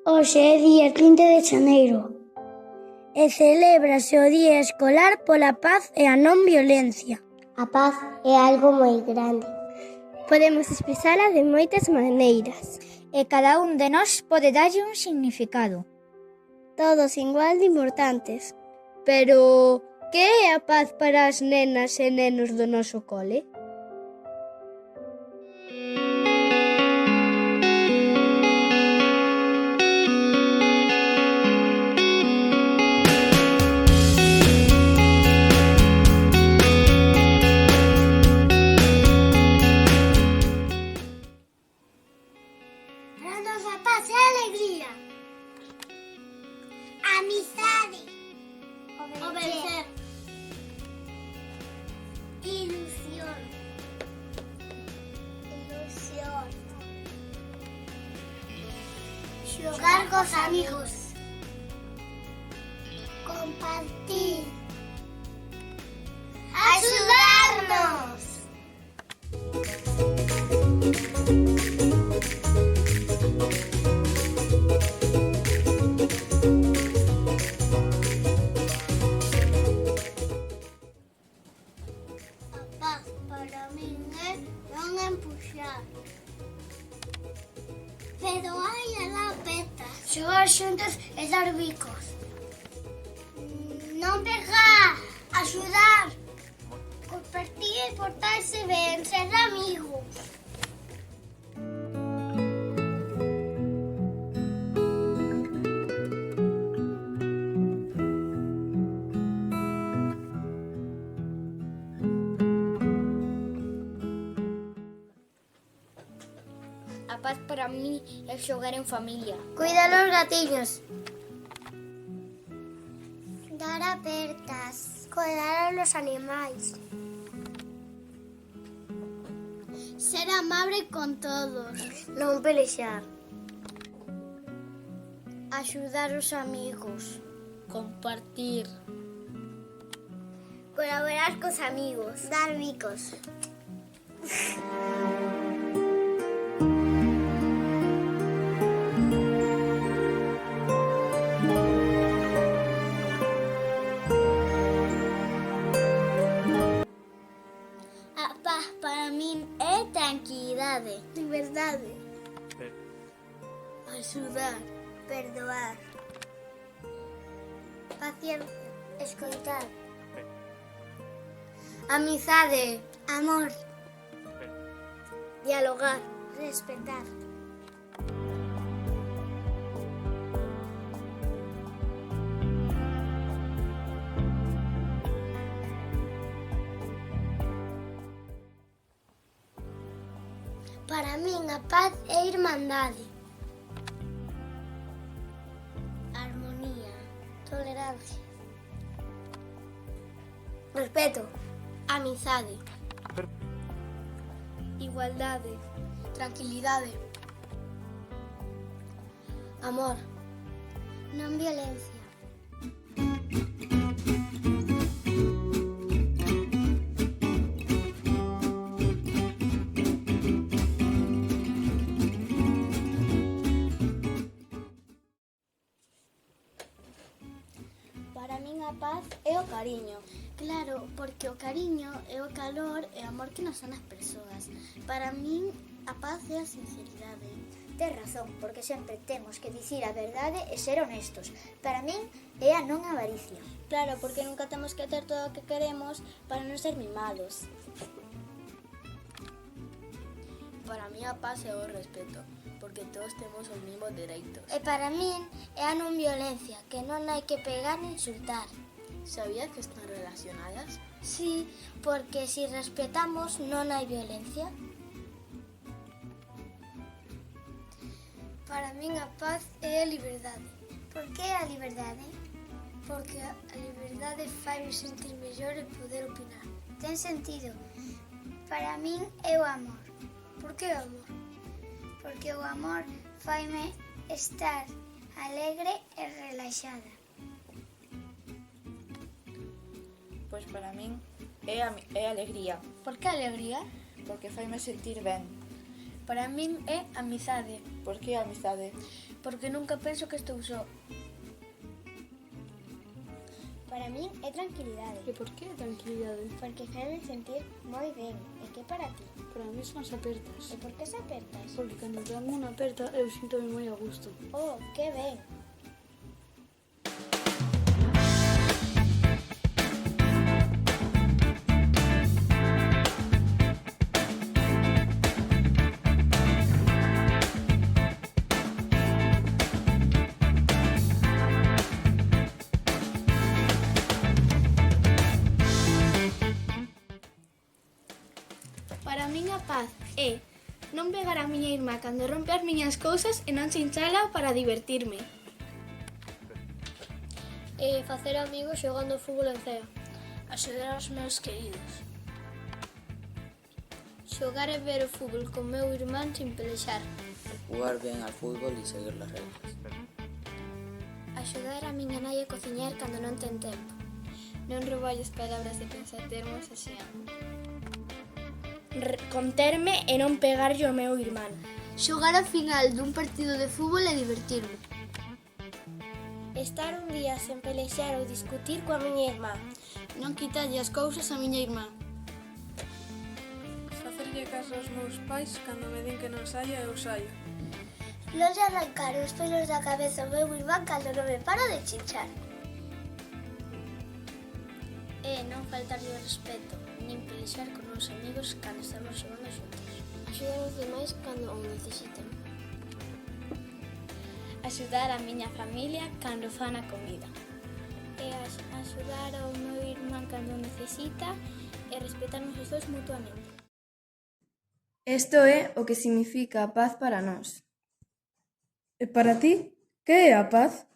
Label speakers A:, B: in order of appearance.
A: Hoxe é día 30 de xaneiro e celébrase o Día Escolar pola Paz e a Non Violencia.
B: A paz é algo moi grande.
C: Podemos expresala de moitas maneiras
D: e cada un de nós pode darlle un significado.
C: Todos igual de importantes.
E: Pero, que é a paz para as nenas e nenos do noso cole?
B: Para nós a paz é alegría, amizade, obedecer, ilusión, xogar cos amigos, compartir, axudarnos. Para min é non empuxar, pero hai alá petas, xogar xuntos e dar bicos, non pegar, axudar, compartir, portarse ben, ser amigos.
D: A paz para mí é xogar en familia.
B: Cuidar os gatiños, dar apertas, cuidar os animais, ser amable con todos, non pelexar, axudar os amigos,
E: Compartir.
B: colaborar cos amigos, dar bicos. A paz para min é tranquilidade, liberdade, axudar, perdoar, paciencia, escoitar, amizade, amor, dialogar, respetar. Para min a paz é irmandade, armonía, tolerancia, respeto, amizade, igualdade, tranquilidade, amor, non violencia.
C: Para min a paz é o cariño.
B: Claro, porque o cariño é o calor e o amor que nos dan as persoas. Para min a paz é a sinceridade.
D: Tes razón, porque sempre temos que dicir a verdade e ser honestos. Para min é a non avaricia.
C: Claro, porque nunca temos que ter todo o que queremos para non ser mimados.
E: Para mí a paz é o respeto, porque todos temos os mesmos dereitos.
B: E para min é a non violencia, que non hai que pegar ni insultar.
E: Sabías que están relacionadas?
B: Sí, porque si respetamos non hai violencia. Para min a paz é a liberdade. Por que a liberdade? Porque a liberdade fai-me sentir mellor e poder opinar. Ten sentido. Para min é o amor. Por que o amor? Porque o amor faime estar alegre e relaxada.
F: Pois para min é alegría.
C: Por que alegría?
F: Porque faime sentir ben.
C: Para min é amizade.
F: Por que amizade?
B: porque nunca penso que estou só.
C: Para min é tranquilidade,
G: E por que tranquilidade?
C: porque fame sentir moi ben. E que para ti?
G: Para mí son as apertas.
C: E por que se apertas?
G: Porque cando dan unha aperta eu sinto-me moi a gusto.
C: Oh, que ben!
H: Para min a paz é non pegar a miña irmá cando rompe as miñas cousas e non chinchala para divertirme.
B: Facer amigos xogando fútbol en cea. Axudar aos meus queridos. Xogar e ver o fútbol con meu irmán sin pelexar.
I: Jugar bien al fútbol y seguir las reglas.
B: Axudar a miña nai a cociñar cando non ten tempo.
F: Non rouballes palabras e pensar termos a Xian.
H: Conterme e non pegarlle ao meu irmán.
B: Xogar a final dun partido de fútbol e divertirme.
C: Estar un día sen pelexar ou discutir coa miña irmá.
G: Non quitalle as cousas a miña irmá. Facerlle caso aos meus pais cando me din que non saia, eu saio.
B: Non lle arrancar os pelos da cabeza ao meu irmán cando non me paro de chinchar. E non faltarlle o respeto, nin pelexar con os amigos cando estamos xogando xuntos. Axudar os demais cando o necesiten.
F: Axudar a miña familia cando fan a comida.
B: E axudar ao meu irmán cando o necesita e respetarnos os dois mutuamente.
J: Isto é o que significa a paz para nós. E para ti, que é a paz?